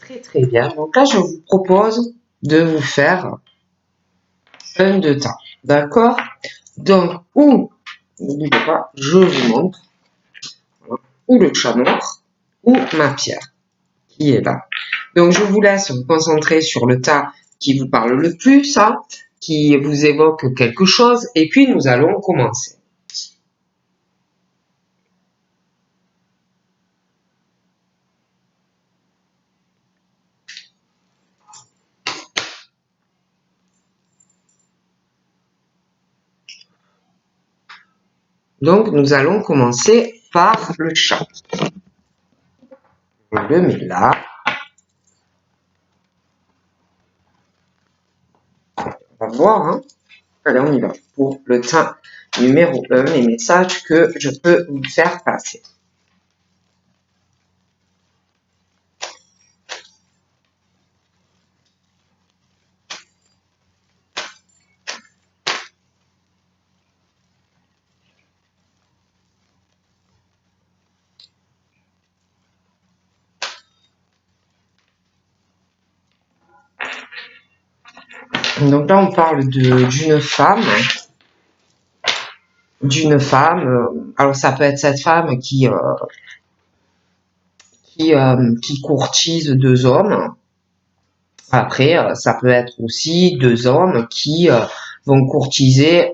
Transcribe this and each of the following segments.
Très très bien. Donc là, je vous propose de vous faire un de temps. D'accord? Donc, n'oubliez pas, je vous montre, ou le chat noir, ou ma pierre, qui est là. Donc, je vous laisse vous concentrer sur le tas qui vous parle le plus, hein, qui vous évoque quelque chose, et puis nous allons commencer. Donc, nous allons commencer par le chat. Je le mets là. On va voir, hein. Allez, on y va. Pour le temps numéro 1, les messages que je peux vous faire passer. Donc là, on parle d'une femme. Alors, ça peut être cette femme qui courtise deux hommes. Après, ça peut être aussi deux hommes qui vont courtiser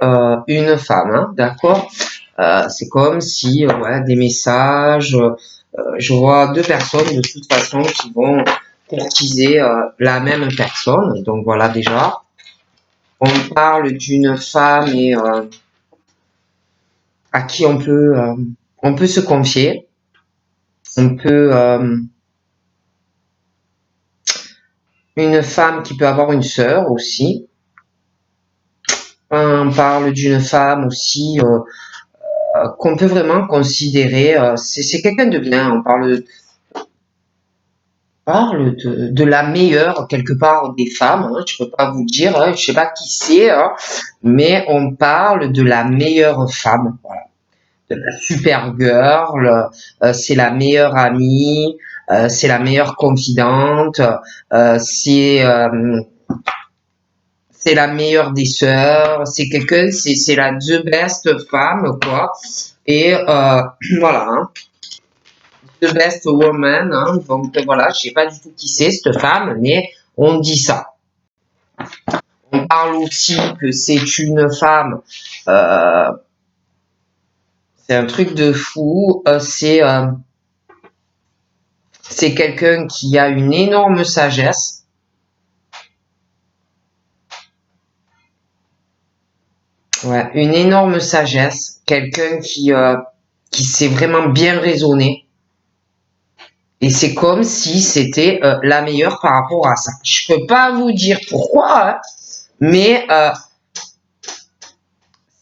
une femme, hein, d'accord? C'est comme si, ouais, des messages, je vois deux personnes de toute façon qui vont courtiser la même personne. Donc voilà déjà. On parle d'une femme et à qui on peut se confier. On peut une femme qui peut avoir une sœur aussi. On parle d'une femme aussi qu'on peut vraiment considérer. C'est quelqu'un de bien. On parle de la meilleure quelque part des femmes. Hein, je peux pas vous dire. Hein, je sais pas qui c'est, hein, mais on parle de la meilleure femme. Voilà. De la super girl. C'est la meilleure amie. C'est la meilleure confidente. C'est la meilleure des sœurs, c'est quelqu'un, c'est la the best femme, quoi. Et voilà, hein. The best woman, hein. Donc voilà, je sais pas du tout qui c'est cette femme, mais on dit ça. On parle aussi que c'est une femme, c'est un truc de fou, c'est quelqu'un qui a une énorme sagesse. Ouais, une énorme sagesse, quelqu'un qui sait vraiment bien raisonner. Et c'est comme si c'était la meilleure par rapport à ça. Je peux pas vous dire pourquoi, hein, mais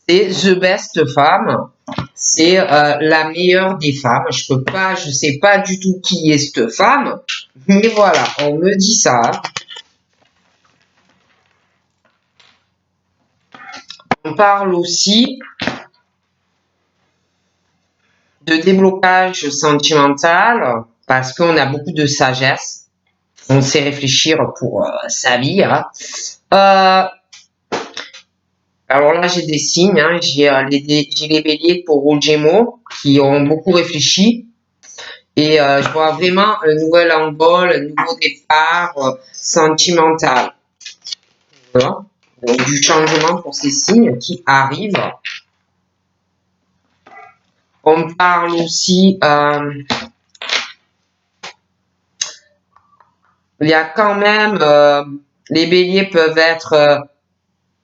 c'est the best femme. C'est la meilleure des femmes. Je sais pas du tout qui est cette femme, mais voilà, on me dit ça. Hein. On parle aussi de déblocage sentimental parce qu'on a beaucoup de sagesse. On sait réfléchir pour sa vie. Hein. Alors là, j'ai des signes. Hein. J'ai les béliers pour Rouge Gémeaux qui ont beaucoup réfléchi. Et je vois vraiment un nouvel envol, un nouveau départ sentimental. Voilà. Donc, du changement pour ces signes qui arrivent. On parle aussi, il y a quand même, les béliers peuvent être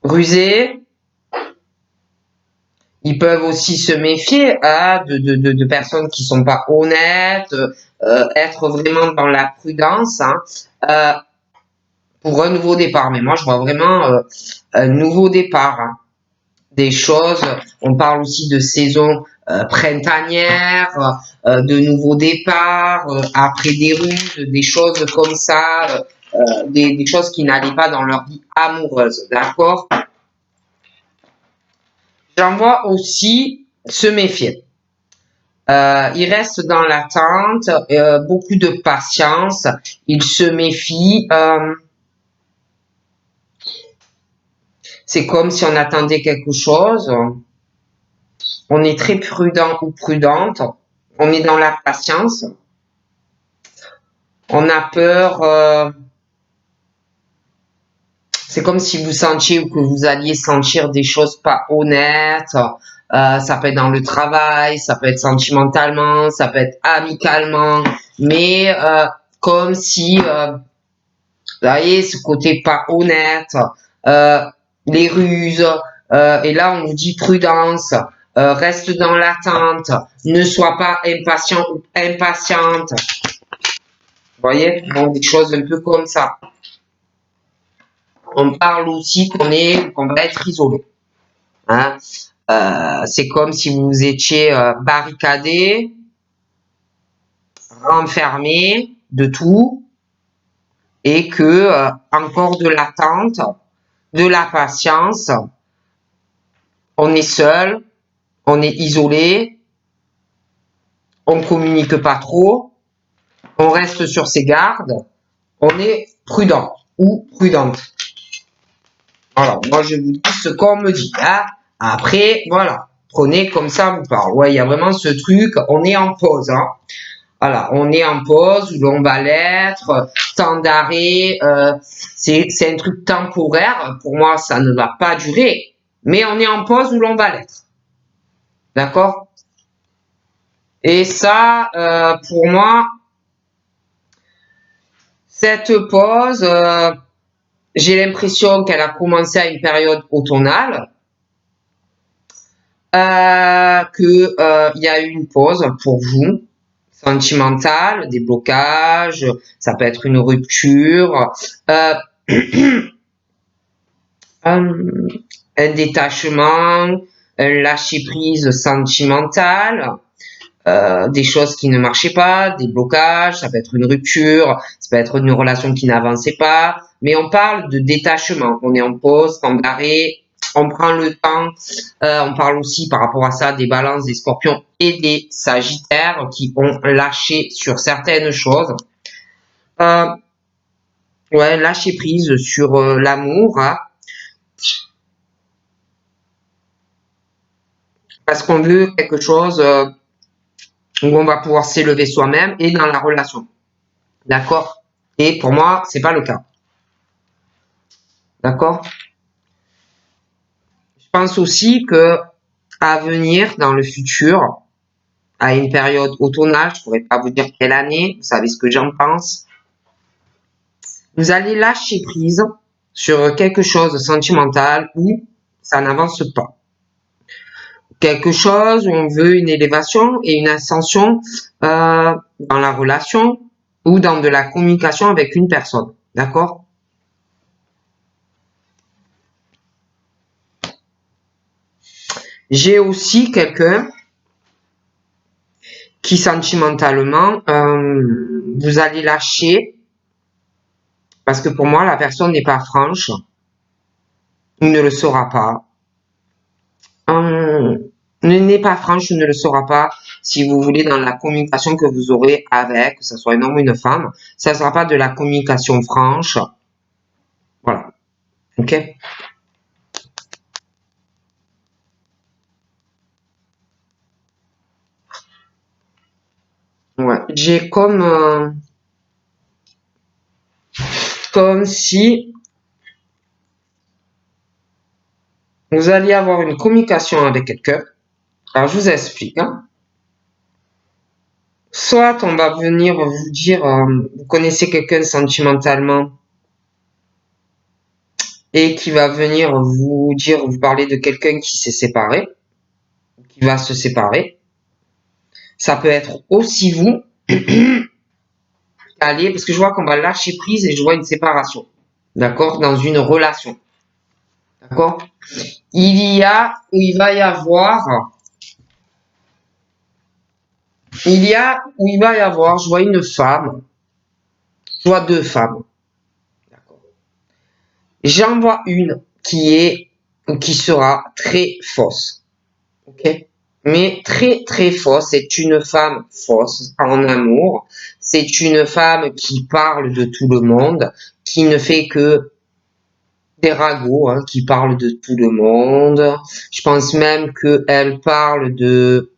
rusés. Ils peuvent aussi se méfier hein, de personnes qui sont pas honnêtes, être vraiment dans la prudence hein, pour un nouveau départ. Mais moi, je vois vraiment un nouveau départ. Hein. Des choses, on parle aussi de saison printanière, de nouveaux départs, après des ruses, des choses comme ça, des choses qui n'allaient pas dans leur vie amoureuse. D'accord? J'en vois aussi se méfier. Il reste dans l'attente, beaucoup de patience, il se méfie. C'est comme si on attendait quelque chose. On est très prudent ou prudente. On est dans la patience. On a peur. C'est comme si vous sentiez ou que vous alliez sentir des choses pas honnêtes. Ça peut être dans le travail, ça peut être sentimentalement, ça peut être amicalement, mais comme si, vous voyez, ce côté pas honnête, euh, les ruses, et là on nous dit prudence, reste dans l'attente, ne sois pas impatient ou impatiente. Vous voyez, donc des choses un peu comme ça. On parle aussi qu'on va être isolé. Hein. C'est comme si vous étiez barricadé, renfermé de tout, et que encore de l'attente, de la patience, on est seul, on est isolé, on communique pas trop, on reste sur ses gardes, on est prudent ou prudente. Voilà, moi je vous dis ce qu'on me dit. Hein. Après, voilà, prenez comme ça vous parle. Ouais, il y a vraiment ce truc, on est en pause. Hein. Voilà, on est en pause où l'on va l'être, temps d'arrêt, c'est un truc temporaire. Pour moi, ça ne va pas durer, mais on est en pause où l'on va l'être. D'accord? Et ça, pour moi, cette pause, j'ai l'impression qu'elle a commencé à une période automnale, il y a eu une pause pour vous, sentimentale, des blocages, ça peut être une rupture, un détachement, un lâcher-prise sentimental, des choses qui ne marchaient pas, des blocages, ça peut être une rupture, ça peut être une relation qui n'avançait pas, mais on parle de détachement, on est en pause, en d'arrêt, on prend le temps, on parle aussi par rapport à ça des balances, des scorpions et des sagittaires qui ont lâché sur certaines choses. Ouais, lâcher prise sur l'amour, hein, parce qu'on veut quelque chose où on va pouvoir s'élever soi-même et dans la relation. D'accord? Et pour moi, c'est pas le cas. D'accord? Je pense aussi que à venir dans le futur, à une période automnale, je pourrais pas vous dire quelle année, vous savez ce que j'en pense. Vous allez lâcher prise sur quelque chose de sentimental où ça n'avance pas. Quelque chose où on veut une élévation et une ascension dans la relation ou dans de la communication avec une personne. D'accord? J'ai aussi quelqu'un qui sentimentalement, vous allez lâcher parce que pour moi, la personne n'est pas franche ou ne le sera pas. N'est pas franche ou ne le sera pas si vous voulez dans la communication que vous aurez avec, que ce soit un homme ou une femme, ça ne sera pas de la communication franche. Voilà. Ok? Ouais. J'ai comme si vous alliez avoir une communication avec quelqu'un. Alors, je vous explique. Hein. Soit on va venir vous dire, vous connaissez quelqu'un sentimentalement et qui va venir vous dire, vous parler de quelqu'un qui s'est séparé, qui va se séparer. Ça peut être aussi vous, allez, parce que je vois qu'on va lâcher prise et je vois une séparation. D'accord? Dans une relation. D'accord? Il va y avoir, je vois une femme, je vois deux femmes. D'accord. J'en vois une qui sera très fausse. Ok? mais très très fausse. C'est une femme fausse en amour. C'est une femme qui parle de tout le monde, qui ne fait que des ragots, hein, qui parle de tout le monde. Je pense même qu'elle parle de...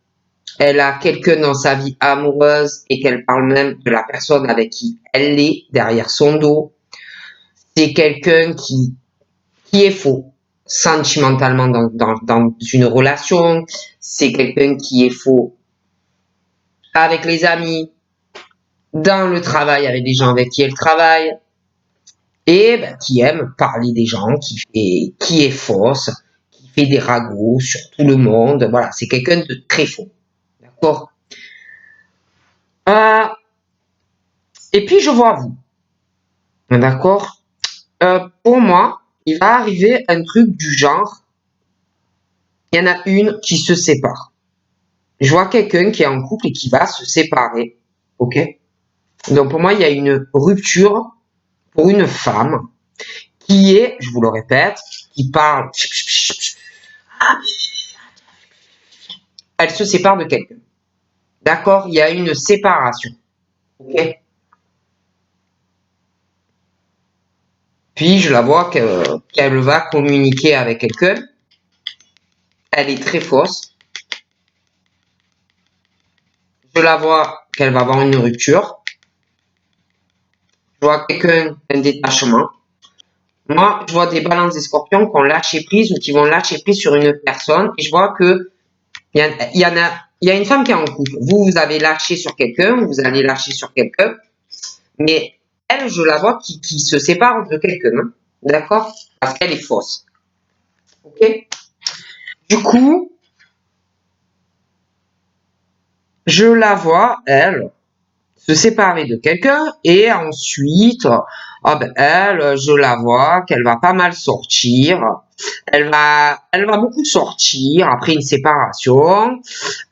Elle a quelqu'un dans sa vie amoureuse et qu'elle parle même de la personne avec qui elle est derrière son dos. C'est quelqu'un qui est faux sentimentalement dans une relation. C'est quelqu'un qui est faux avec les amis, dans le travail avec les gens avec qui elle travaille, et ben, qui aime parler des gens, qui est fausse, qui fait des ragots sur tout le monde. Voilà, c'est quelqu'un de très faux. D'accord. euh, Et puis je vois vous. D'accord. Pour moi, il va arriver un truc du genre, il y en a une qui se sépare. Je vois quelqu'un qui est en couple et qui va se séparer. Ok. Donc pour moi, il y a une rupture pour une femme qui est, je vous le répète, qui parle, elle se sépare de quelqu'un. D'accord? Il y a une séparation. Ok? Puis je la vois qu'elle va communiquer avec quelqu'un. Elle est très fausse. Je la vois qu'elle va avoir une rupture. Je vois quelqu'un, un détachement. Moi, je vois des balances des scorpions qui ont lâché prise ou qui vont lâcher prise sur une personne. Et je vois que il y a une femme qui est en couple. Vous avez lâché sur quelqu'un, vous allez lâcher sur quelqu'un. Mais elle, je la vois qui se sépare de quelqu'un. Hein. D'accord? Parce qu'elle est fausse. Ok? Du coup, je la vois, elle, se séparer de quelqu'un et ensuite, ah ben, elle, je la vois qu'elle va pas mal sortir. Elle va beaucoup sortir après une séparation,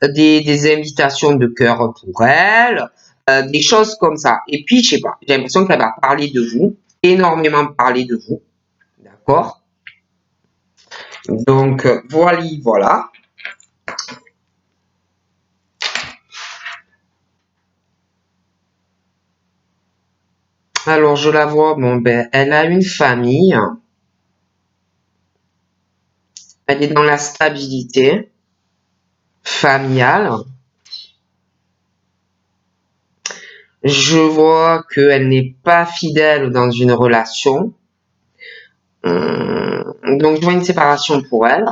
des invitations de cœur pour elle, des choses comme ça. Et puis, je sais pas, j'ai l'impression qu'elle va parler de vous, énormément parler de vous. D'accord? Donc, voilà. Alors, je la vois, bon, ben, elle a une famille, elle est dans la stabilité familiale. Je vois qu'elle n'est pas fidèle dans une relation. Donc, je vois une séparation pour elle.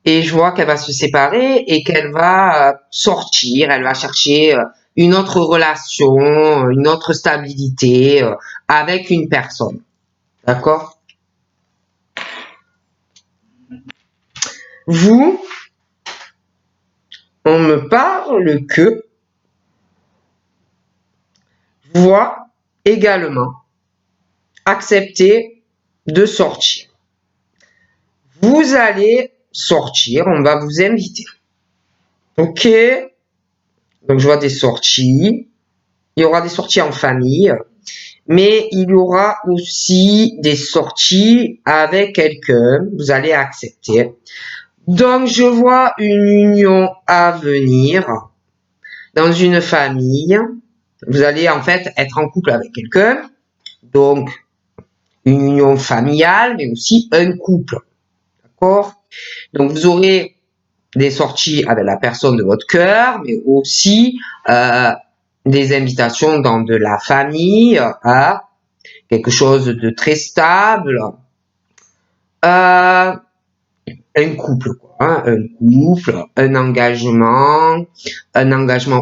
Et je vois qu'elle va se séparer et qu'elle va sortir, elle va chercher une autre relation, une autre stabilité avec une personne. D'accord? Vous, on me parle que voit également accepter de sortir. Vous allez sortir, on va vous inviter. Ok? Donc je vois des sorties. Il y aura des sorties en famille, mais il y aura aussi des sorties avec quelqu'un. Vous allez accepter. Donc je vois une union à venir dans une famille. Vous allez en fait être en couple avec quelqu'un. Donc une union familiale, mais aussi un couple. D'accord? Donc vous aurez des sorties avec la personne de votre cœur, mais aussi des invitations dans de la famille à quelque chose de très stable, un couple, quoi, hein, un engagement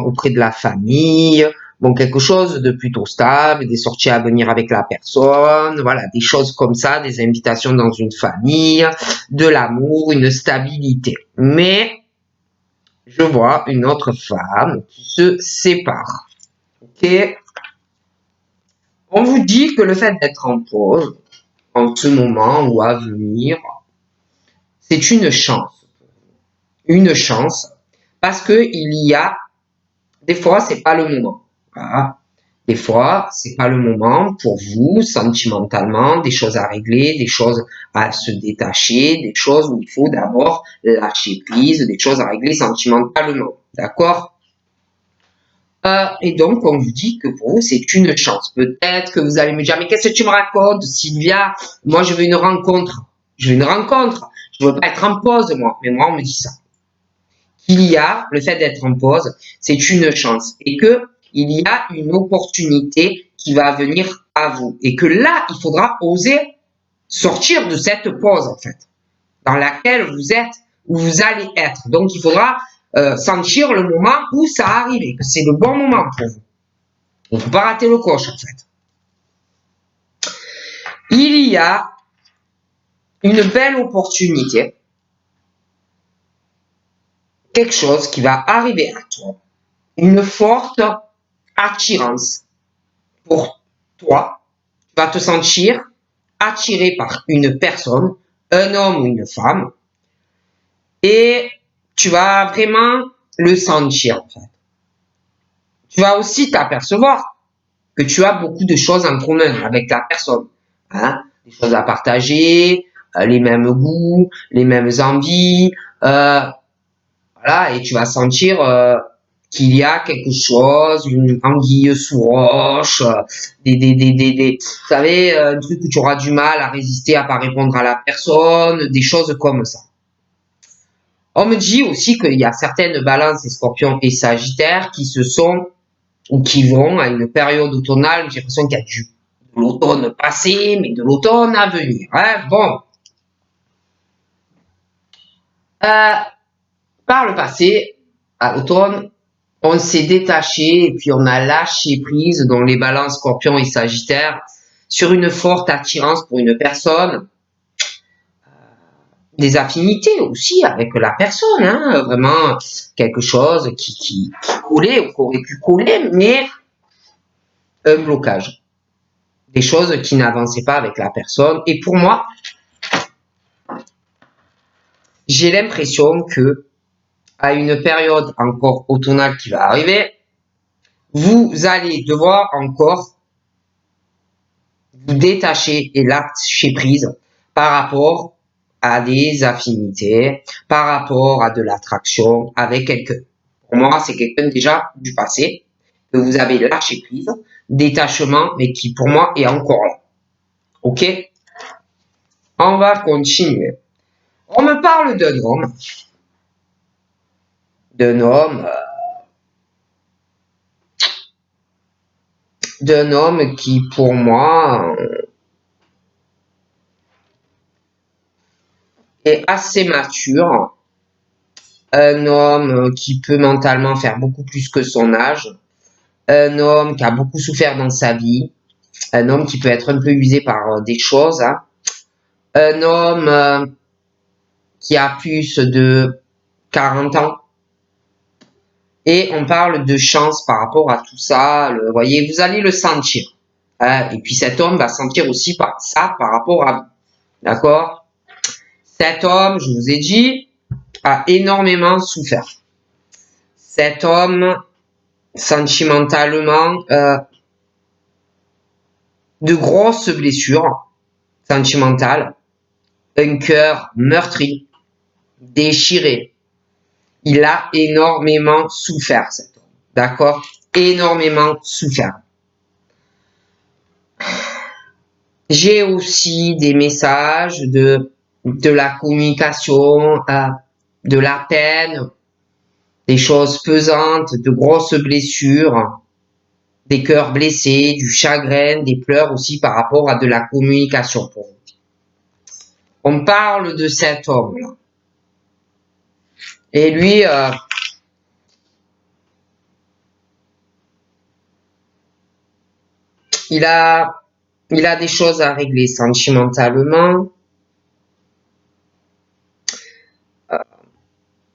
auprès de la famille, bon, quelque chose de plutôt stable, des sorties à venir avec la personne, voilà, des choses comme ça, des invitations dans une famille, de l'amour, une stabilité. Mais je vois une autre femme qui se sépare. Ok? On vous dit que le fait d'être en pause, en ce moment ou à venir, c'est une chance. Une chance. Parce que il y a, des fois, c'est pas le moment. Voilà. Des fois, c'est pas le moment pour vous, sentimentalement, des choses à régler, des choses à se détacher, des choses où il faut d'abord lâcher prise, des choses à régler sentimentalement. D'accord? Et donc, on vous dit que pour vous, c'est une chance. Peut-être que vous allez me dire, mais qu'est-ce que tu me racontes, Sylvia? Moi, je veux une rencontre. Je veux une rencontre. Je veux pas être en pause, moi. Mais moi, on me dit ça. Qu'il y a, le fait d'être en pause, c'est une chance. Et que il y a une opportunité qui va venir à vous. Et que là, il faudra oser sortir de cette pause, en fait, dans laquelle vous êtes, où vous allez être. Donc, il faudra sentir le moment où ça arrive, que c'est le bon moment pour vous. Il ne faut pas rater le coche, en fait. Il y a une belle opportunité, quelque chose qui va arriver à toi, une forte attirance pour toi. Tu vas te sentir attiré par une personne, un homme ou une femme, et tu vas vraiment le sentir, en fait. Tu vas aussi t'apercevoir que tu as beaucoup de choses en commun avec la personne. Hein? Des choses à partager, les mêmes goûts, les mêmes envies, voilà, et tu vas sentir qu'il y a quelque chose, une anguille sous roche, vous savez, un truc où tu auras du mal à résister à pas répondre à la personne, des choses comme ça. On me dit aussi qu'il y a certaines balances, et scorpions et sagittaires qui se sont ou qui vont à une période automnale. J'ai l'impression qu'il y a de l'automne passé, mais de l'automne à venir. Hein. Bon. Par le passé, à l'automne, on s'est détaché et puis on a lâché prise dans les balances scorpions et sagittaires sur une forte attirance pour une personne, des affinités aussi avec la personne, hein, vraiment quelque chose qui coulait ou qui aurait pu couler, mais un blocage, des choses qui n'avançaient pas avec la personne. Et pour moi, j'ai l'impression que à une période encore automnale qui va arriver, vous allez devoir encore vous détacher et lâcher prise par rapport à des affinités, par rapport à de l'attraction avec quelqu'un. Pour moi, c'est quelqu'un déjà du passé, que vous avez lâché prise, détachement, mais qui pour moi est encore là. Ok? On va continuer. On me parle d'un homme qui pour moi est assez mature, un homme qui peut mentalement faire beaucoup plus que son âge, un homme qui a beaucoup souffert dans sa vie, un homme qui peut être un peu usé par des choses, hein, un homme qui a plus de 40 ans. Et on parle de chance par rapport à tout ça. Vous voyez, vous allez le sentir. Hein, et puis cet homme va sentir aussi ça par rapport à vous. D'accord? Cet homme, je vous ai dit, a énormément souffert. Cet homme, sentimentalement, de grosses blessures sentimentales, un cœur meurtri, déchiré. Il a énormément souffert, cet homme. D'accord? Énormément souffert. J'ai aussi des messages de la communication, de la peine, des choses pesantes, de grosses blessures, des cœurs blessés, du chagrin, des pleurs aussi par rapport à de la communication pour vous. On parle de cet homme-là. Et lui, il a des choses à régler sentimentalement.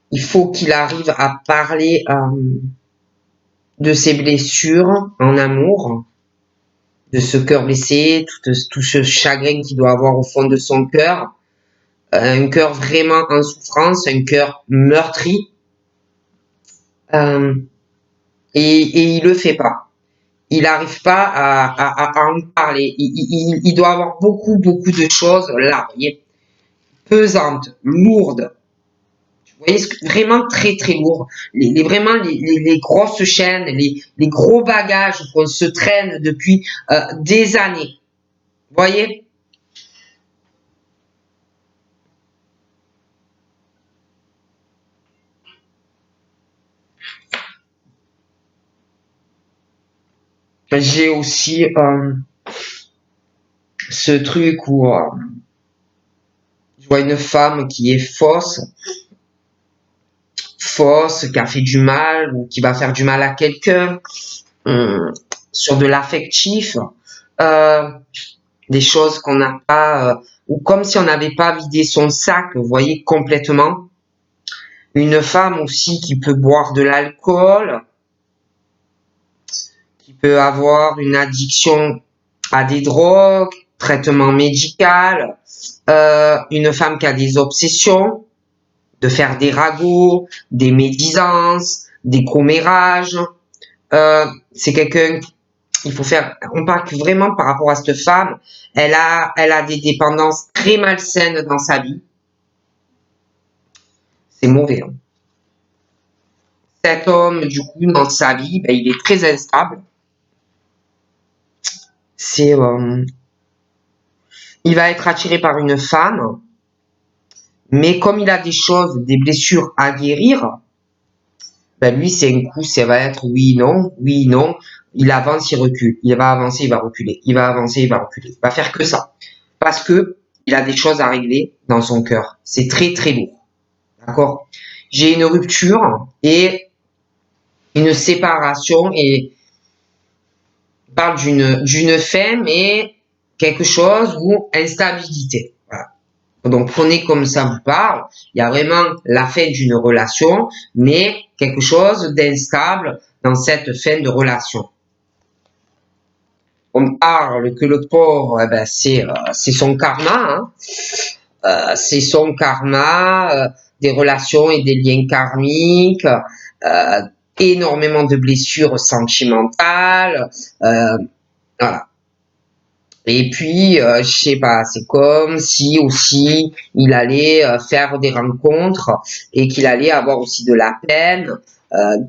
Il faut qu'il arrive à parler de ses blessures en amour, de ce cœur blessé, tout ce chagrin qu'il doit avoir au fond de son cœur. Un cœur vraiment en souffrance, un cœur meurtri. Et il le fait pas. il n'arrive pas à en parler. Il doit avoir beaucoup de choses là, vous voyez, pesantes, lourdes. Vous voyez, vraiment très lourd. Vraiment les grosses chaînes, les gros bagages qu'on se traîne depuis des années. Vous voyez? J'ai aussi ce truc où je vois une femme qui est fausse, qui a fait du mal ou qui va faire du mal à quelqu'un, sur de l'affectif, euh, des choses qu'on n'a pas, ou comme si on n'avait pas vidé son sac, vous voyez, complètement. Une femme aussi qui peut boire de l'alcool, qui peut avoir une addiction à des drogues, traitement médical, une femme qui a des obsessions, de faire des ragots, des médisances, des commérages. C'est quelqu'un, il faut faire, on parle vraiment par rapport à cette femme, elle a des dépendances très malsaines dans sa vie. C'est mauvais. Hein. Cet homme, du coup, dans sa vie, ben, il est très instable. C'est, il va être attiré par une femme, mais comme il a des choses, des blessures à guérir, ben lui, c'est un coup, ça va être oui, non. Il avance, il recule. Il va avancer, il va reculer. Il va avancer, il va reculer. Il va faire que ça. Parce que il a des choses à régler dans son cœur. C'est très lourd. D'accord? J'ai une rupture et une séparation et on parle d'une fin, mais quelque chose ou instabilité. Voilà. Donc prenez comme ça vous parle. Il y a vraiment la fin d'une relation, mais quelque chose d'instable dans cette fin de relation. On parle que le pauvre, eh ben, c'est son karma. Hein. C'est son karma, des relations et des liens karmiques, énormément de blessures sentimentales, voilà. Et puis, je sais pas, c'est comme si aussi il allait faire des rencontres et qu'il allait avoir aussi de la peine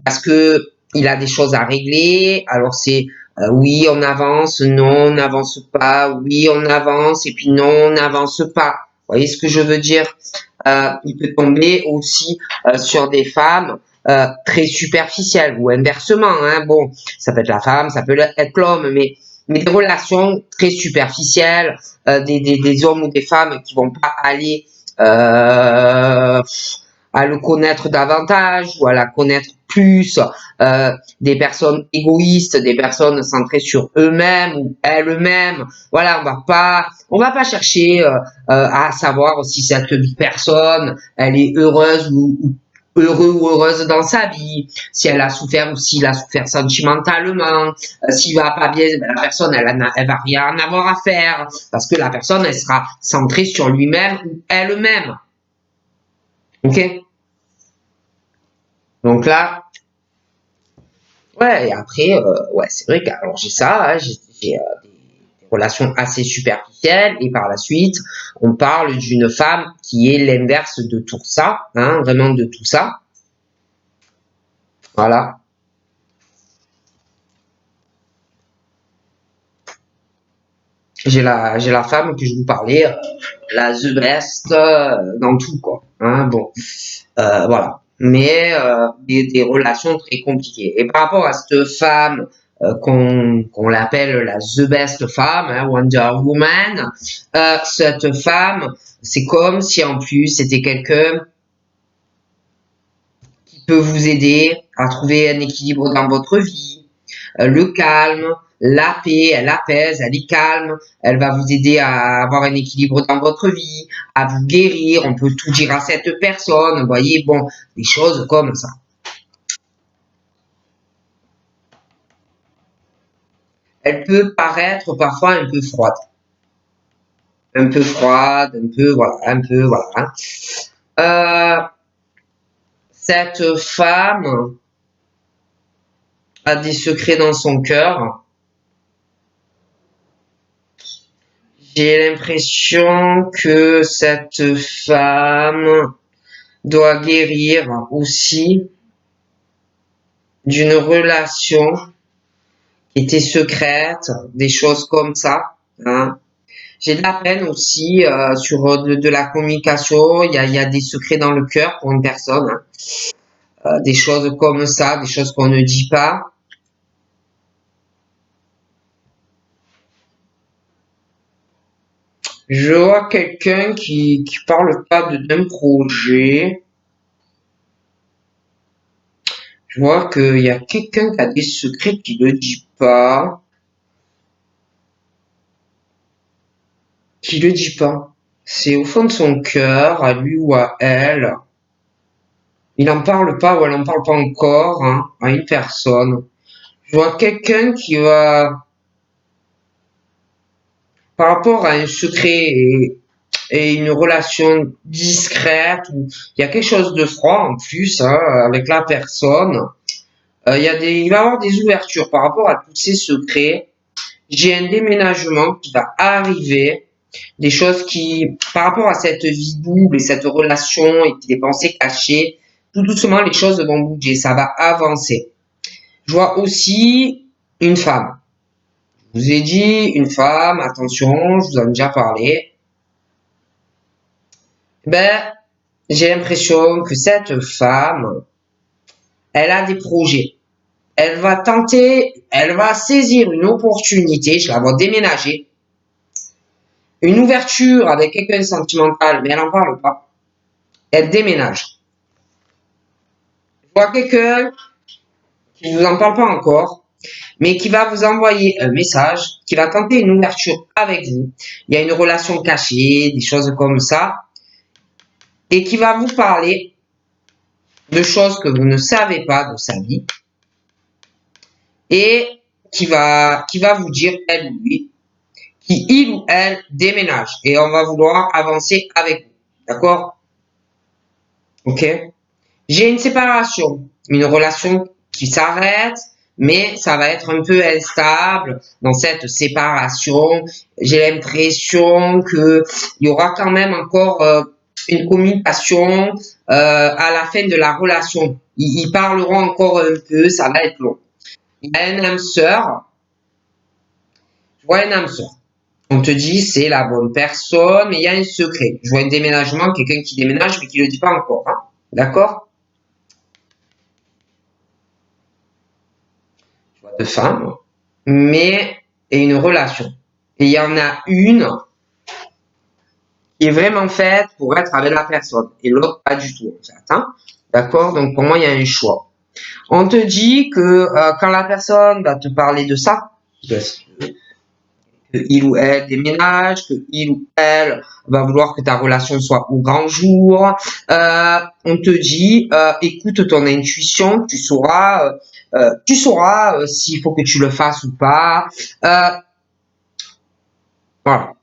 parce que il a des choses à régler. Alors c'est oui, on avance, non, on n'avance pas, oui, on avance et puis non, on n'avance pas. Vous voyez ce que je veux dire? Il peut tomber aussi sur des femmes très superficielles ou inversement. Hein. Bon, ça peut être la femme, ça peut être l'homme, mais des relations très superficielles, des hommes ou des femmes qui vont pas aller à le connaître davantage ou à la connaître plus, des personnes égoïstes, des personnes centrées sur eux-mêmes ou elles-mêmes. Voilà, on va pas chercher à savoir si cette personne, elle est heureuse ou heureux ou heureuse dans sa vie, si elle a souffert ou s'il a souffert sentimentalement, s'il va pas bien, ben, la personne, elle va rien avoir à faire, parce que la personne, elle sera centrée sur lui-même ou elle-même. Ok? Donc là, ouais, et après, ouais, c'est vrai que alors j'ai ça, hein, j'ai des relations assez superficielles, et par la suite, on parle d'une femme qui est l'inverse de tout ça, hein, vraiment de tout ça. Voilà. J'ai la femme que je vous parlais, la the best dans tout quoi. Hein, bon, voilà. Mais des relations très compliquées. Et par rapport à cette femme qu'on l'appelle la the best femme, hein, Wonder Woman, cette femme, c'est comme si en plus c'était quelqu'un qui peut vous aider à trouver un équilibre dans votre vie, le calme, la paix, elle apaise, elle est calme, elle va vous aider à avoir un équilibre dans votre vie, à vous guérir, on peut tout dire à cette personne, vous voyez, bon, des choses comme ça. Elle peut paraître parfois un peu froide, voilà. Hein. Cette femme a des secrets dans son cœur, J'ai l'impression que cette femme doit guérir aussi d'une relation qui était secrète, des choses comme ça. Hein. J'ai de la peine aussi sur de la communication. Il y a des secrets dans le cœur pour une personne. Hein. Des choses comme ça, des choses qu'on ne dit pas. Je vois quelqu'un qui parle pas d'un projet. Je vois qu'il y a quelqu'un qui a des secrets qui ne dit pas. Qui le dit pas. C'est au fond de son cœur, à lui ou à elle. Il n'en parle pas ou elle n'en parle pas encore hein, à une personne. Je vois quelqu'un qui va, par rapport à un secret et une relation discrète, où il y a quelque chose de froid en plus hein, avec la personne, il va y avoir des ouvertures par rapport à tous ces secrets. J'ai un déménagement qui va arriver, des choses qui, par rapport à cette vie double et cette relation et des pensées cachées, tout doucement les choses vont bouger, ça va avancer. Je vois aussi une femme. Je vous ai dit une femme, attention, je vous en ai déjà parlé. Ben, j'ai l'impression que cette femme, elle a des projets. Elle va tenter, elle va saisir une opportunité, je la vois déménager, une ouverture avec quelqu'un de sentimental, mais elle n'en parle pas. Elle déménage. Je vois quelqu'un qui ne vous en parle pas encore, mais qui va vous envoyer un message, qui va tenter une ouverture avec vous. Il y a une relation cachée, des choses comme ça, et qui va vous parler de choses que vous ne savez pas de sa vie, et qui va vous dire, elle ou lui, qui il ou elle déménage, et on va vouloir avancer avec vous. D'accord? Ok? J'ai une séparation, une relation qui s'arrête, mais ça va être un peu instable dans cette séparation. J'ai l'impression que il y aura quand même encore une communication à la fin de la relation. Ils parleront encore un peu, ça va être long. Il y a un âme sœur, je vois un âme sœur. On te dit c'est la bonne personne, mais il y a un secret. Je vois un déménagement, quelqu'un qui déménage mais qui ne le dit pas encore. Hein. D'accord? De femmes, mais et une relation. Et il y en a une qui est vraiment faite pour être avec la personne et l'autre pas du tout en fait. Hein. D'accord? Donc pour moi il y a un choix. On te dit que quand la personne va te parler de ça, que il ou elle déménage, que il ou elle va vouloir que ta relation soit au grand jour, on te dit écoute ton intuition, tu sauras s'il faut que tu le fasses ou pas. Voilà.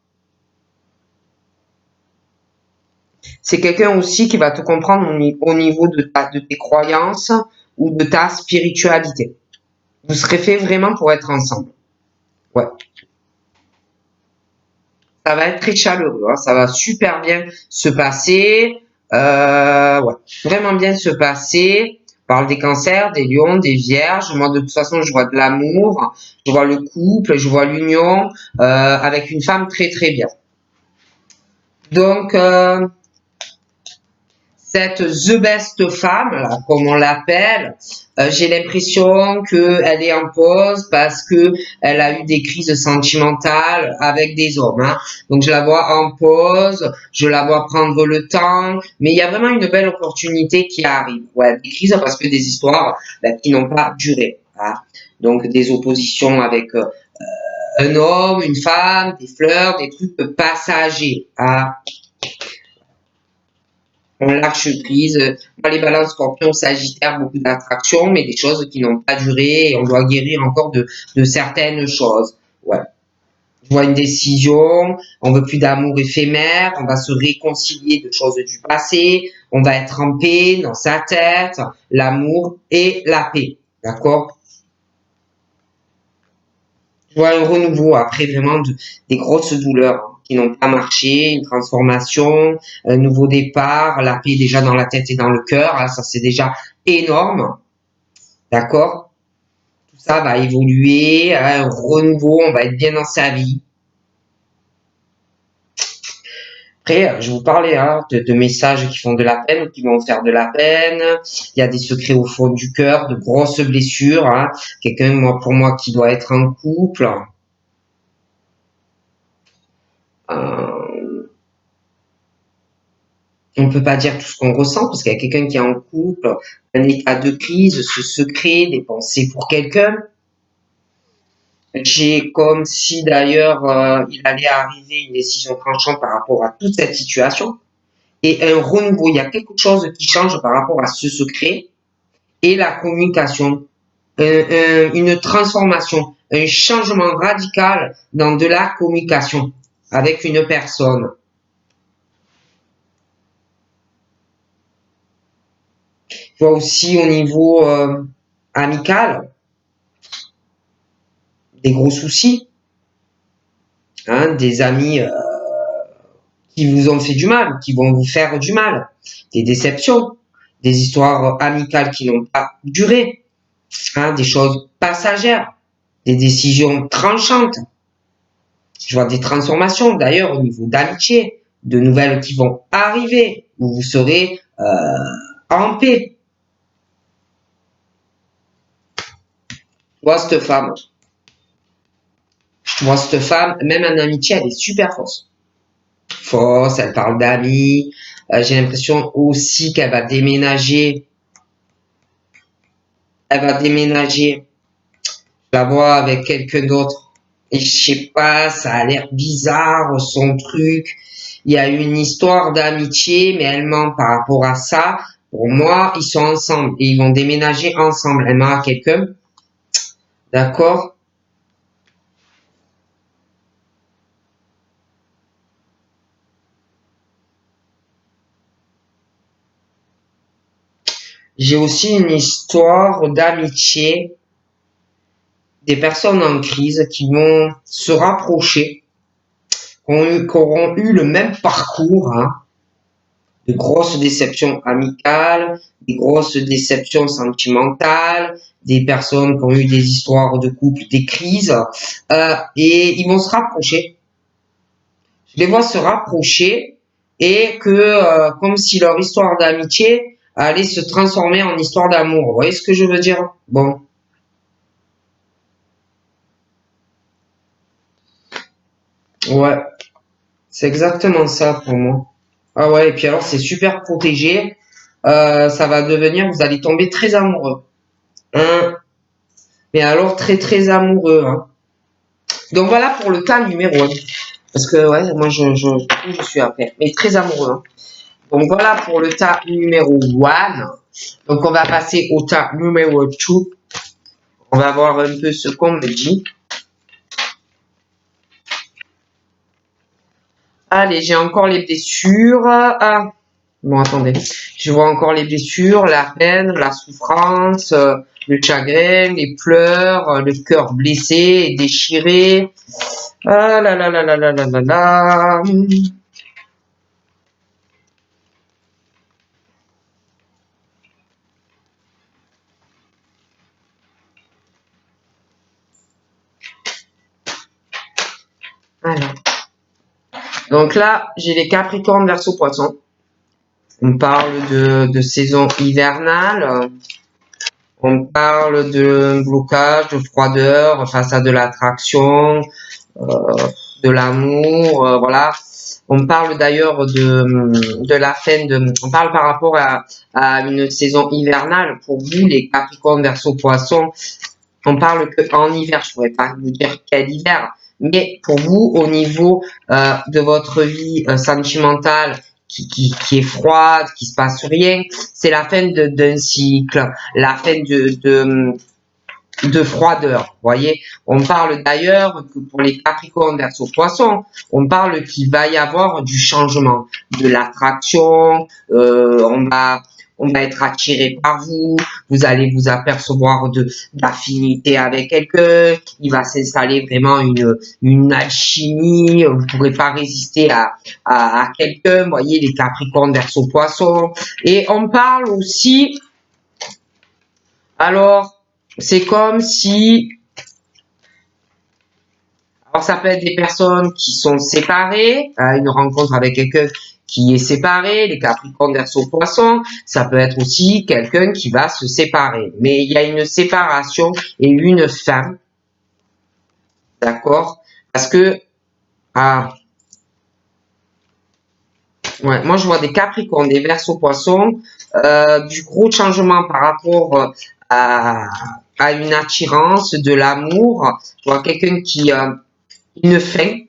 C'est quelqu'un aussi qui va te comprendre au niveau de tes croyances ou de ta spiritualité. Vous serez fait vraiment pour être ensemble. Ouais. Ça va être très chaleureux, hein. Ça va super bien se passer. Ouais. Vraiment bien se passer. Je parle des cancers, des lions, des vierges. Moi, de toute façon, je vois de l'amour, je vois le couple, je vois l'union avec une femme très très bien. Donc, cette The Best femme, là, comme on l'appelle, j'ai l'impression qu'elle est en pause parce que elle a eu des crises sentimentales avec des hommes. Hein. Donc je la vois en pause, je la vois prendre le temps, mais il y a vraiment une belle opportunité qui arrive. Ouais, des crises parce que des histoires qui n'ont pas duré. Hein. Donc des oppositions avec un homme, une femme, des fleurs, des trucs passagers. Hein. On lâche prise. Dans les balances scorpions, sagittaire, beaucoup d'attraction, mais des choses qui n'ont pas duré et on doit guérir encore de certaines choses. Ouais. Je vois une décision, on veut plus d'amour éphémère, on va se réconcilier de choses du passé, on va être en paix dans sa tête, l'amour et la paix. D'accord? Je vois un renouveau après vraiment des grosses douleurs qui n'ont pas marché, une transformation, un nouveau départ, la paix déjà dans la tête et dans le cœur, hein, ça c'est déjà énorme, d'accord? Tout ça va évoluer, hein, un renouveau, on va être bien dans sa vie. Après, je vous parlais hein, de messages qui font de la peine ou qui vont faire de la peine. Il y a des secrets au fond du cœur, de grosses blessures. Hein. Quelqu'un, moi, pour moi, qui doit être en couple. On ne peut pas dire tout ce qu'on ressent parce qu'il y a quelqu'un qui est en couple, un état de crise, ce secret, des pensées pour quelqu'un. J'ai comme si d'ailleurs il allait arriver une décision tranchante par rapport à toute cette situation et un renouveau. Il y a quelque chose qui change par rapport à ce secret et la communication, une transformation, un changement radical dans de la communication avec une personne. Je vois aussi au niveau amical des gros soucis, hein, des amis qui vous ont fait du mal, qui vont vous faire du mal, des déceptions, des histoires amicales qui n'ont pas duré, hein, des choses passagères, des décisions tranchantes. Je vois des transformations d'ailleurs au niveau d'amitié, de nouvelles qui vont arriver, où vous serez en paix. Je vois cette femme. Je vois cette femme, même en amitié, elle est super forte. Force, elle parle d'amis. J'ai l'impression aussi qu'elle va déménager. Elle va déménager. Je la vois avec quelqu'un d'autre. Et je sais pas, ça a l'air bizarre, son truc. Il y a une histoire d'amitié, mais elle ment par rapport à ça. Pour moi, ils sont ensemble et ils vont déménager ensemble. Elle ment à quelqu'un. D'accord? J'ai aussi une histoire d'amitié, des personnes en crise qui vont se rapprocher, qui auront eu le même parcours, hein, de grosses déceptions amicales, des grosses déceptions sentimentales, des personnes qui ont eu des histoires de couple, des crises, et ils vont se rapprocher. Je les vois se rapprocher et que, comme si leur histoire d'amitié allait se transformer en histoire d'amour. Vous voyez ce que je veux dire? Bon, ouais, c'est exactement ça pour moi. Ah ouais, et puis alors c'est super protégé. Ça va devenir, vous allez tomber très amoureux. Hein? Mais alors très très amoureux. Hein? Donc voilà pour le cas numéro 1. Parce que ouais, moi je suis après. Mais très amoureux. Hein? Donc voilà pour le tas numéro 1. Donc on va passer au tas numéro 2. On va voir un peu ce qu'on me dit. Allez, j'ai encore les blessures. Ah, bon, attendez. Je vois encore les blessures, la peine, la souffrance, le chagrin, les pleurs, le cœur blessé et déchiré. Ah là là là là là là là là. Alors. Donc là, j'ai les Capricornes Verseau Poisson. On parle de saison hivernale. On parle de blocage, de froideur face à de l'attraction, de l'amour, voilà. On parle d'ailleurs de la fin de, on parle par rapport à une saison hivernale. Pour vous, les Capricornes, Verseau, Poissons, on parle que en hiver. Je pourrais pas vous dire quel hiver, mais pour vous, au niveau de votre vie sentimentale qui est froide, qui se passe rien, c'est la fin d'un cycle, la fin de froideur. Vous voyez, on parle d'ailleurs que pour les Capricornes Verseau Poissons, on parle qu'il va y avoir du changement, de l'attraction. on va être attiré par vous, vous allez vous apercevoir d'affinité avec quelqu'un, il va s'installer vraiment une alchimie, vous ne pourrez pas résister à quelqu'un, vous voyez, les Capricornes, Verseau, Poisson. Et on parle aussi, alors, c'est comme si, alors ça peut être des personnes qui sont séparées, une rencontre avec quelqu'un qui est séparé, les Capricornes, Verseau, Poisson, ça peut être aussi quelqu'un qui va se séparer. Mais il y a une séparation et une fin, d'accord? Parce que, ouais, moi je vois des Capricornes, des Verseaux, Poissons, du gros changement par rapport à une attirance, de l'amour. Je vois quelqu'un qui, une fin,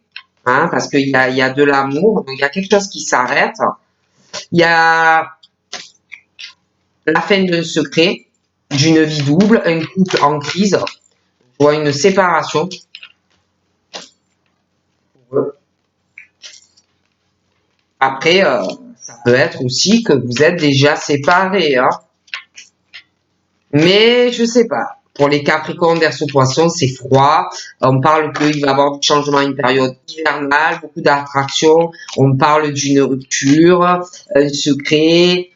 hein, parce qu'il y a de l'amour, donc il y a quelque chose qui s'arrête. Il y a la fin d'un secret, d'une vie double, un couple en crise. Je vois une séparation. Après, ça peut être aussi que vous êtes déjà séparés, hein. Mais je sais pas. Pour les Capricornes, Verseau, Poisson, c'est froid. On parle qu'il va y avoir du changement à une période hivernale, beaucoup d'attractions. On parle d'une rupture, un secret,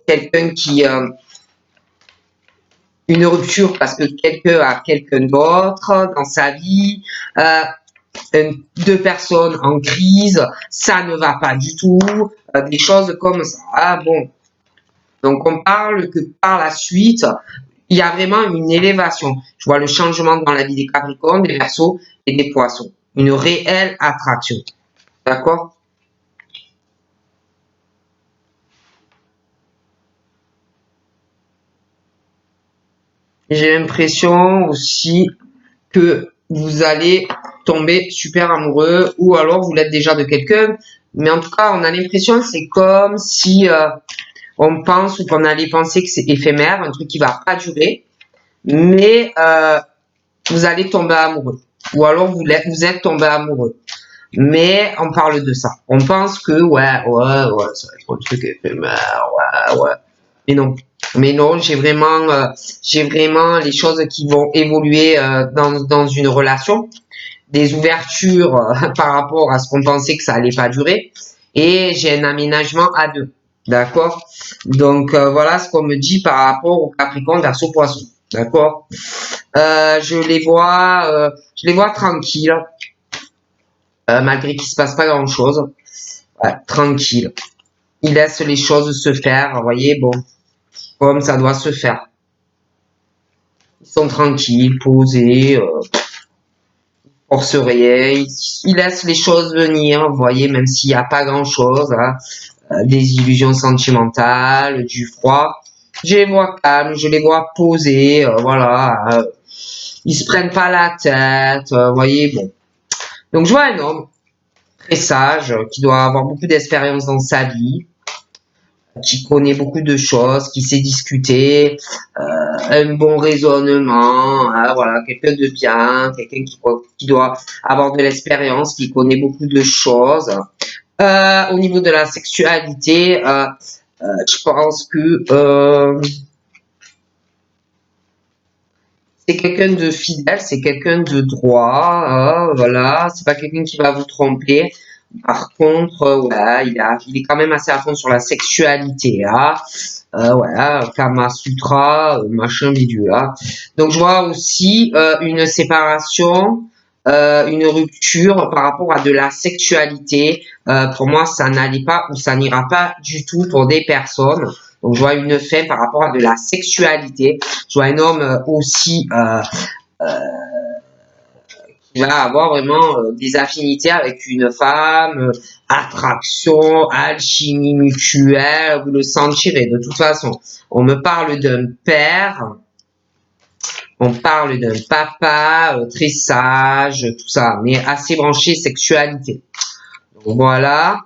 quelqu'un qui, une rupture parce que quelqu'un a quelqu'un d'autre dans sa vie, deux personnes en crise, ça ne va pas du tout, des choses comme ça. Ah, bon. Donc on parle que par la suite, il y a vraiment une élévation. Je vois le changement dans la vie des Capricornes, des Verseaux et des Poissons. Une réelle attraction. D'accord? J'ai l'impression aussi que vous allez tomber super amoureux ou alors vous l'êtes déjà de quelqu'un. Mais en tout cas, on a l'impression c'est comme si on pense ou qu'on allait penser que c'est éphémère, un truc qui va pas durer. Mais vous allez tomber amoureux. Ou alors vous êtes tombé amoureux. Mais on parle de ça. On pense que ouais, ça va être un truc éphémère, ouais. Mais non. Mais non, j'ai vraiment les choses qui vont évoluer dans une relation, des ouvertures par rapport à ce qu'on pensait que ça allait pas durer, et j'ai un aménagement à deux, d'accord? Donc voilà ce qu'on me dit par rapport au Capricorne, Verseau, Poisson, d'accord? Je les vois tranquilles, malgré qu'il se passe pas grand chose. Ouais, tranquille. Ils laissent les choses se faire, vous voyez, bon, comme ça doit se faire. Ils sont tranquilles, posés, force rien, ils laissent les choses venir, vous voyez, même s'il n'y a pas grand chose, hein, des illusions sentimentales, du froid. Je les vois calmes, je les vois posés, voilà, ils se prennent pas la tête, vous voyez, bon. Donc je vois un homme très sage, qui doit avoir beaucoup d'expérience dans sa vie, qui connaît beaucoup de choses, qui sait discuter, un bon raisonnement, hein, voilà, quelqu'un de bien, quelqu'un qui doit avoir de l'expérience, qui connaît beaucoup de choses. Au niveau de la sexualité, je pense que c'est quelqu'un de fidèle, c'est quelqu'un de droit, voilà, c'est pas quelqu'un qui va vous tromper. Par contre, ouais, il est quand même assez à fond sur la sexualité, hein. Voilà, Kama Sutra, machin bidule, là. Donc je vois aussi une séparation, une rupture par rapport à de la sexualité. Pour moi, ça n'allait pas ou ça n'ira pas du tout pour des personnes. Donc je vois une fin par rapport à de la sexualité. Je vois un homme aussi qui va avoir vraiment des affinités avec une femme, attraction, alchimie mutuelle, vous le sentirez de toute façon. On me parle d'un père, on parle d'un papa très sage, tout ça, mais assez branché sexualité. Donc voilà.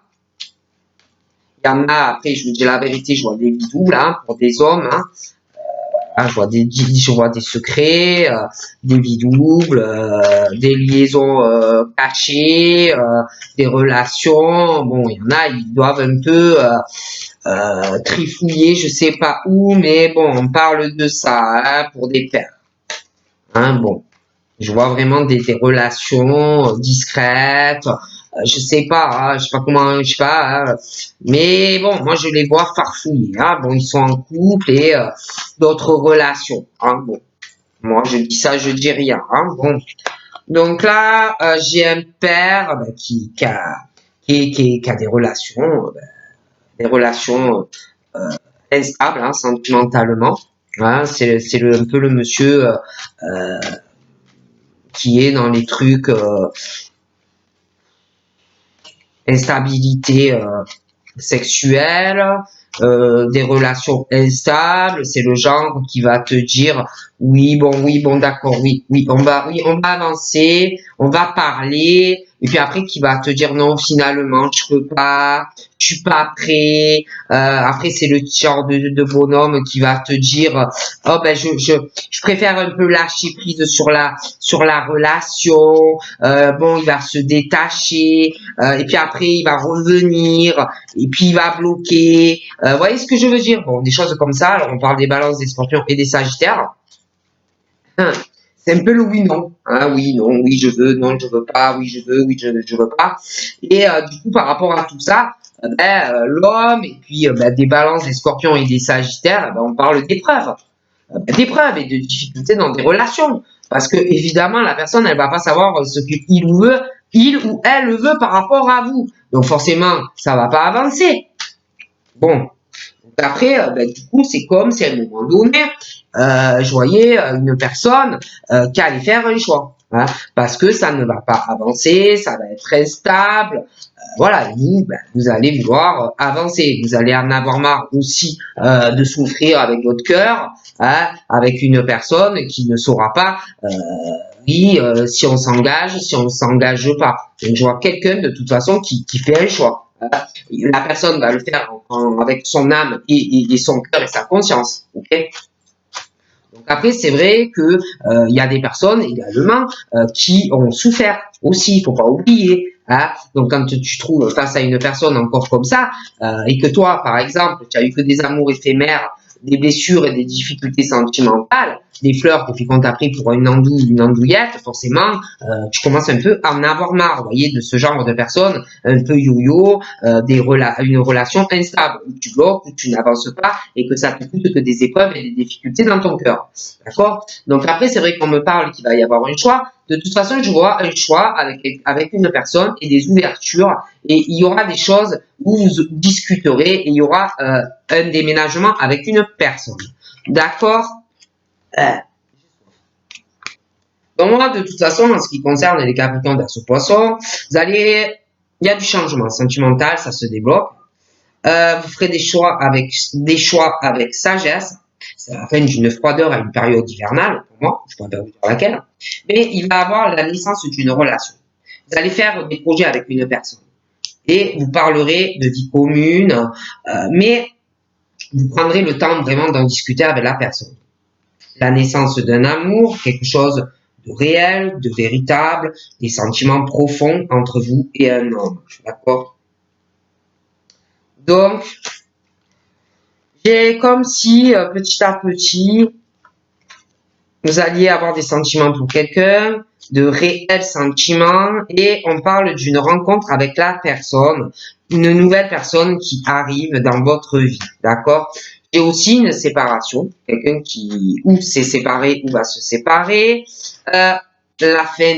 Il y en a, après, je vous dis la vérité, je vois des bidous là, pour des hommes, hein. Ah, je vois des secrets, des vies doubles, des liaisons cachées, des relations. Bon, il y en a, ils doivent un peu trifouiller, je sais pas où, mais bon, on parle de ça hein, pour des pères. Hein, bon, je vois vraiment des relations discrètes. Je sais pas, hein, je sais pas comment, je sais pas. Hein, mais bon, moi je les vois farfouiller. Hein, bon, ils sont en couple et d'autres relations. Hein, bon, moi je dis ça, je dis rien. Hein, bon, donc là j'ai un père ben, qui a des relations instables, hein, sentimentalement. Hein, c'est un peu le monsieur qui est dans les trucs instabilité sexuelle, des relations instables. C'est le genre qui va te dire oui bon d'accord oui on va avancer, on va parler et puis après qui va te dire non finalement je peux pas, je suis pas prêt. Après c'est le genre de bonhomme qui va te dire oh ben je préfère un peu lâcher prise sur la relation. Bon il va se détacher et puis après il va revenir et puis il va bloquer. Vous voyez ce que je veux dire? Bon, des choses comme ça. Alors on parle des balances, des scorpions et des sagittaires. Hein, c'est un peu le oui-non. Hein, oui, non, oui, je veux, non, je veux pas, oui, je veux, oui, je veux pas. Et du coup, par rapport à tout ça, l'homme et puis des balances, des scorpions et des sagittaires, on parle d'épreuves et de difficultés dans des relations. Parce que évidemment, la personne, elle va pas savoir ce qu'il veut, il ou elle veut par rapport à vous. Donc forcément, ça va pas avancer. Bon, après, du coup, c'est comme si à un moment donné, je voyais une personne qui allait faire un choix. Hein, parce que ça ne va pas avancer, ça va être instable. Voilà, vous, vous allez vouloir avancer. Vous allez en avoir marre aussi de souffrir avec votre cœur, hein, avec une personne qui ne saura pas oui, si on s'engage, si on ne s'engage pas. Donc, je vois quelqu'un de toute façon qui fait un choix. La personne va le faire avec son âme et son cœur et sa conscience. Okay, donc après, c'est vrai que il y a des personnes également qui ont souffert aussi. Il faut pas oublier. Hein. Donc quand tu trouves face à une personne encore comme ça et que toi, par exemple, tu as eu que des amours éphémères, des blessures et des difficultés sentimentales, des fleurs que qu'on t'a pris pour une andouille, une andouillette, forcément, tu commences un peu à en avoir marre, vous voyez, de ce genre de personnes un peu yo-yo, une relation instable, où tu bloques, où tu n'avances pas et que ça te coûte que des épreuves et des difficultés dans ton cœur. D'accord? Donc après, c'est vrai qu'on me parle qu'il va y avoir un choix. De toute façon, je vois un choix avec une personne et des ouvertures et il y aura des choses où vous discuterez et il y aura un déménagement avec une personne. D'accord? Donc moi, de toute façon, en ce qui concerne les capricornes d'Axe Poisson, il y a du changement sentimental, ça se débloque. Vous ferez des choix avec sagesse. C'est la fin d'une froideur à une période hivernale, pour moi, je ne pourrais pas vous dire laquelle. Mais il va avoir la naissance d'une relation. Vous allez faire des projets avec une personne. Et vous parlerez de vie commune, mais vous prendrez le temps vraiment d'en discuter avec la personne. La naissance d'un amour, quelque chose de réel, de véritable, des sentiments profonds entre vous et un homme. D'accord? Donc, c'est comme si petit à petit, vous alliez avoir des sentiments pour quelqu'un, de réels sentiments, et on parle d'une rencontre avec la personne, une nouvelle personne qui arrive dans votre vie, d'accord? Et aussi une séparation, quelqu'un qui ou s'est séparé ou va se séparer, la fin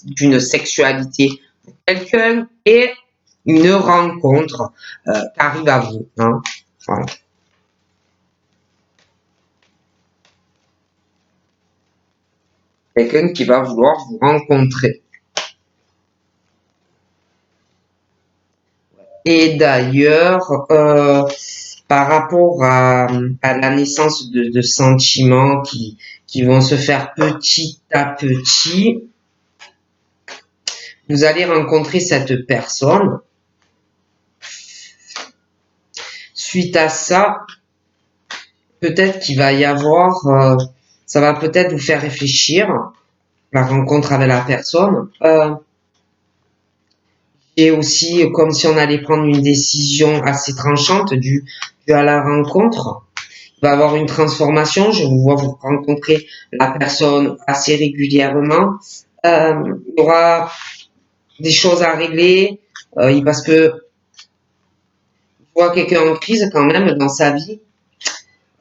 d'une sexualité pour quelqu'un et une rencontre qui arrive à vous. Hein, voilà. Quelqu'un qui va vouloir vous rencontrer. Et d'ailleurs, par rapport à la naissance de sentiments qui vont se faire petit à petit, vous allez rencontrer cette personne. Suite à ça, peut-être qu'il va y avoir, ça va peut-être vous faire réfléchir, la rencontre avec la personne. Et aussi comme si on allait prendre une décision assez tranchante due à la rencontre. Il va y avoir une transformation. Je vous vois vous rencontrer la personne assez régulièrement. Il y aura des choses à régler parce que je vois quelqu'un en crise quand même dans sa vie.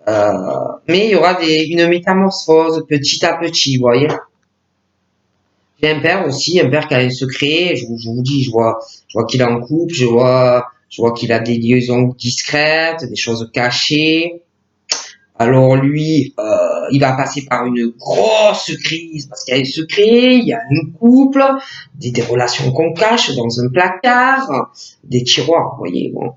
Mais il y aura une métamorphose petit à petit, vous voyez. J'ai un père aussi, un père qui a un secret. Je vous dis, je vois qu'il est en couple, je vois qu'il a des liaisons discrètes, des choses cachées. Alors lui, il va passer par une grosse crise parce qu'il y a un secret, il y a un couple, des relations qu'on cache dans un placard, des tiroirs, vous voyez. Bon,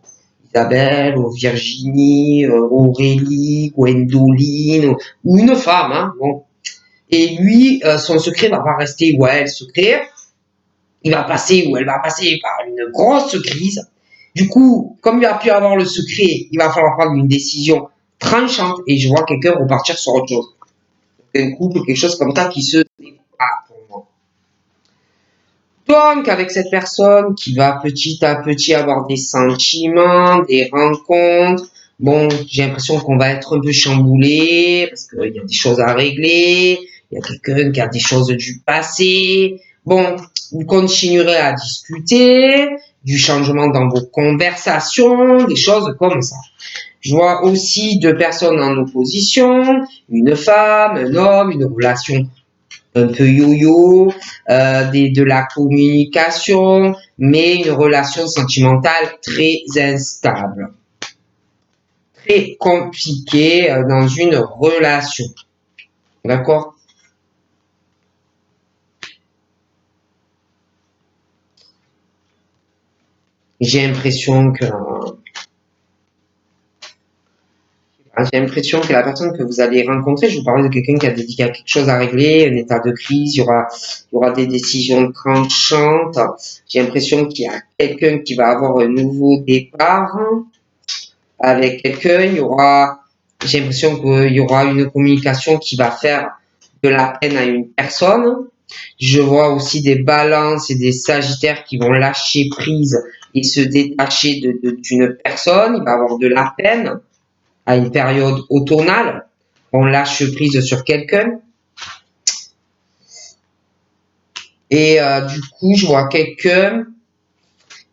Isabelle, ou Virginie, Aurélie, Gwendoline, ou une femme, hein. Bon. Et lui, son secret va pas rester ouais, le secret. Il va passer ou elle va passer par une grosse crise. Du coup, comme il a pu avoir le secret, il va falloir prendre une décision tranchante et je vois quelqu'un repartir sur autre chose. Un couple, quelque chose comme ça qui se départ pour moi. Donc, avec cette personne qui va petit à petit avoir des sentiments, des rencontres, bon, j'ai l'impression qu'on va être un peu chamboulé parce qu'il y a des choses à régler, il y a quelqu'un qui a des choses du passé. Bon, vous continuerez à discuter, du changement dans vos conversations, des choses comme ça. Je vois aussi deux personnes en opposition, une femme, un homme, une relation un peu yo-yo, de la communication, mais une relation sentimentale très instable, très compliquée dans une relation. D'accord? J'ai l'impression que la personne que vous allez rencontrer, je vous parlais de quelqu'un qui a quelque chose à régler, un état de crise, il y aura des décisions tranchantes. J'ai l'impression qu'il y a quelqu'un qui va avoir un nouveau départ avec quelqu'un. J'ai l'impression qu'il y aura une communication qui va faire de la peine à une personne. Je vois aussi des balances et des sagittaires qui vont lâcher prise et se détacher d'une personne. Il va avoir de la peine à une période automnale. On lâche prise sur quelqu'un. Et du coup, je vois quelqu'un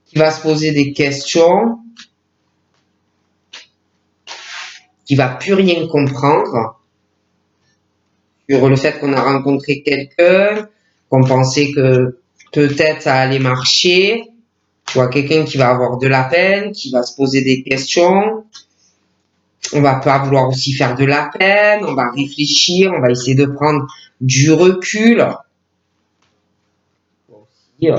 qui va se poser des questions, qui va plus rien comprendre sur le fait qu'on a rencontré quelqu'un, qu'on pensait que peut-être ça allait marcher. Tu vois, quelqu'un qui va avoir de la peine, qui va se poser des questions. On va pas vouloir aussi faire de la peine, on va réfléchir, on va essayer de prendre du recul. Et,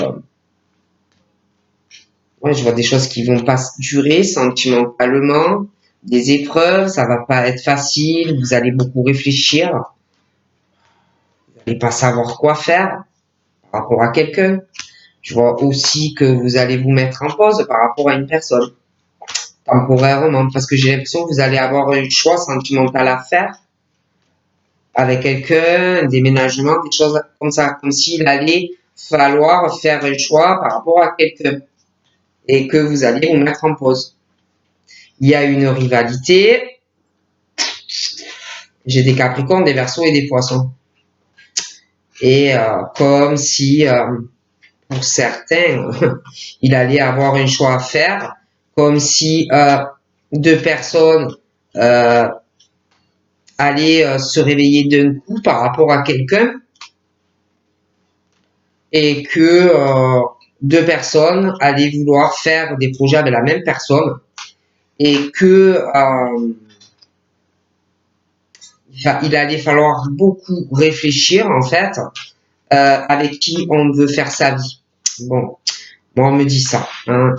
ouais, je vois des choses qui vont pas durer sentimentalement, des épreuves, ça va pas être facile, vous allez beaucoup réfléchir, vous n'allez pas savoir quoi faire par rapport à quelqu'un. Je vois aussi que vous allez vous mettre en pause par rapport à une personne, temporairement, parce que j'ai l'impression que vous allez avoir un choix sentimental à faire avec quelqu'un, un déménagement, des choses comme ça, comme s'il allait falloir faire un choix par rapport à quelqu'un et que vous allez vous mettre en pause. Il y a une rivalité, j'ai des Capricornes, des Verseaux et des Poissons. Et comme si, pour certains, il allait avoir un choix à faire, comme si deux personnes allaient se réveiller d'un coup par rapport à quelqu'un et que deux personnes allaient vouloir faire des projets avec la même personne et que il allait falloir beaucoup réfléchir en fait avec qui on veut faire sa vie. Bon, moi on me dit ça. Hein.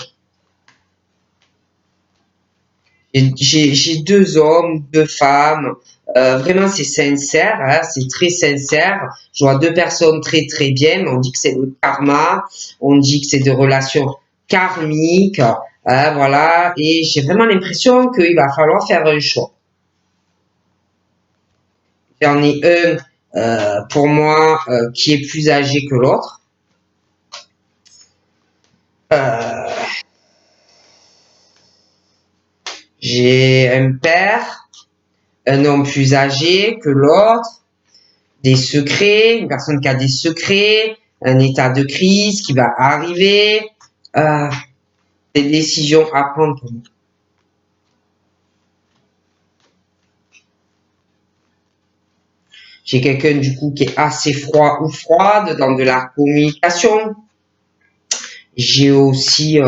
J'ai deux hommes, deux femmes. Vraiment, c'est sincère, hein, c'est très sincère. Je vois deux personnes très très bien. On dit que c'est le karma, on dit que c'est des relations karmiques, hein, voilà. Et j'ai vraiment l'impression qu'il va falloir faire un choix. J'en ai un pour moi qui est plus âgé que l'autre. J'ai un père, un homme plus âgé que l'autre, des secrets, une personne qui a des secrets, un état de crise qui va arriver, des décisions à prendre pour moi. J'ai quelqu'un du coup qui est assez froid ou froide dans de la communication. J'ai aussi,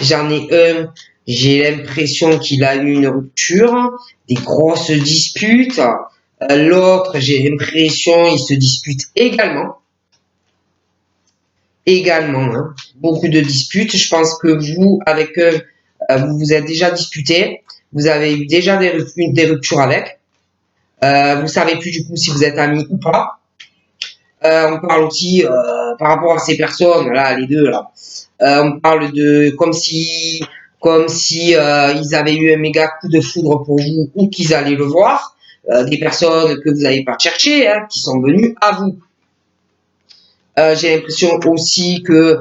j'en ai un, j'ai l'impression qu'il a eu une rupture, des grosses disputes. L'autre, j'ai l'impression il se dispute également. Hein, beaucoup de disputes. Je pense que vous, avec eux, vous vous êtes déjà disputé. Vous avez eu déjà des ruptures avec. Vous savez plus du coup si vous êtes amis ou pas. On parle aussi par rapport à ces personnes là, les deux là. On parle de comme si ils avaient eu un méga coup de foudre pour vous ou qu'ils allaient le voir. Des personnes que vous n'avez pas cherchées, hein, qui sont venues à vous. J'ai l'impression aussi que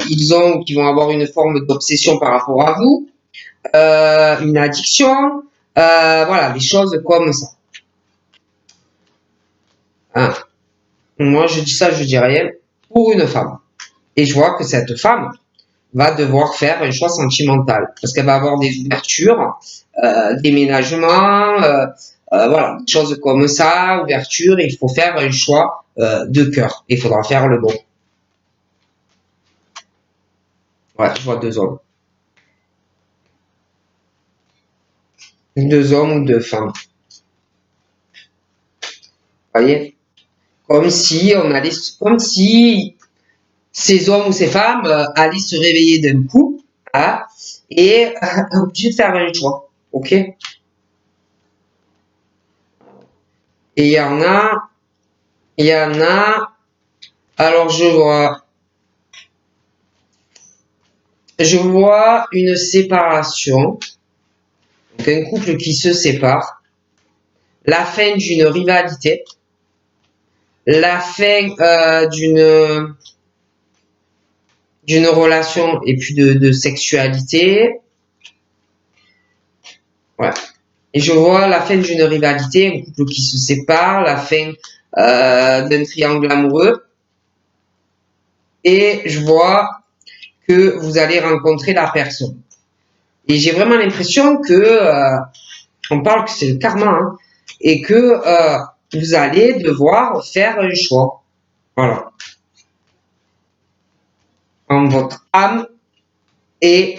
qu'ils vont avoir une forme d'obsession par rapport à vous, une addiction, voilà, des choses comme ça. Hein. Moi, je dis ça, je dis rien pour une femme. Et je vois que cette femme va devoir faire un choix sentimental parce qu'elle va avoir des ouvertures, déménagements, voilà, des choses comme ça, ouverture. Et il faut faire un choix de cœur. Il faudra faire le bon. Ouais, je vois deux hommes. Deux hommes ou deux femmes. Vous voyez? Comme si ces hommes ou ces femmes allaient se réveiller d'un coup, hein, et obligés de faire un choix. Ok? Et il y en a, alors je vois une séparation, donc un couple qui se sépare, la fin d'une rivalité, la fin d'une relation et puis de sexualité. Ouais. Et je vois la fin d'une rivalité, un couple qui se sépare, la fin d'un triangle amoureux. Et je vois que vous allez rencontrer la personne. Et j'ai vraiment l'impression que on parle que c'est le karma, hein, et que vous allez devoir faire un choix. Voilà. En votre âme et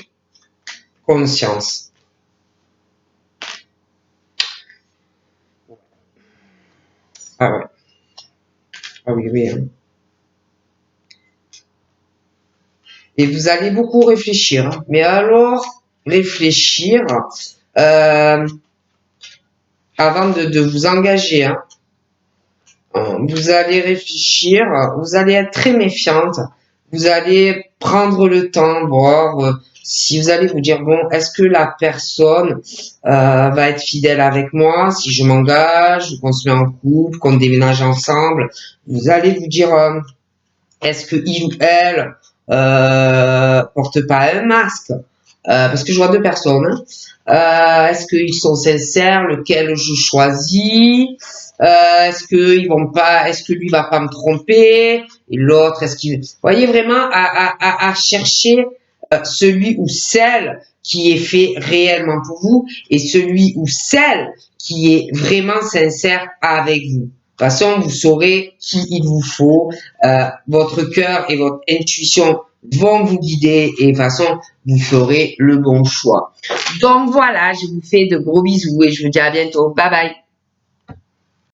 conscience. Ah ouais. Ah oui, oui. Hein. Et vous allez beaucoup réfléchir. Hein. Mais alors, réfléchir avant de vous engager. Hein. Vous allez réfléchir, vous allez être très méfiante, vous allez prendre le temps, voir si vous allez vous dire, bon, est-ce que la personne va être fidèle avec moi, si je m'engage, qu'on se met en couple, qu'on déménage ensemble, vous allez vous dire, est-ce que il ou elle porte pas un masque, parce que je vois deux personnes, hein. Est-ce qu'ils sont sincères, lequel je choisis, est-ce que ils vont pas, est-ce que lui va pas me tromper, et l'autre, est-ce qu'il, vous voyez vraiment à chercher celui ou celle qui est fait réellement pour vous et celui ou celle qui est vraiment sincère avec vous. De toute façon, vous saurez qui il vous faut. Votre cœur et votre intuition vont vous guider et de toute façon, vous ferez le bon choix. Donc voilà, je vous fais de gros bisous et je vous dis à bientôt. Bye bye.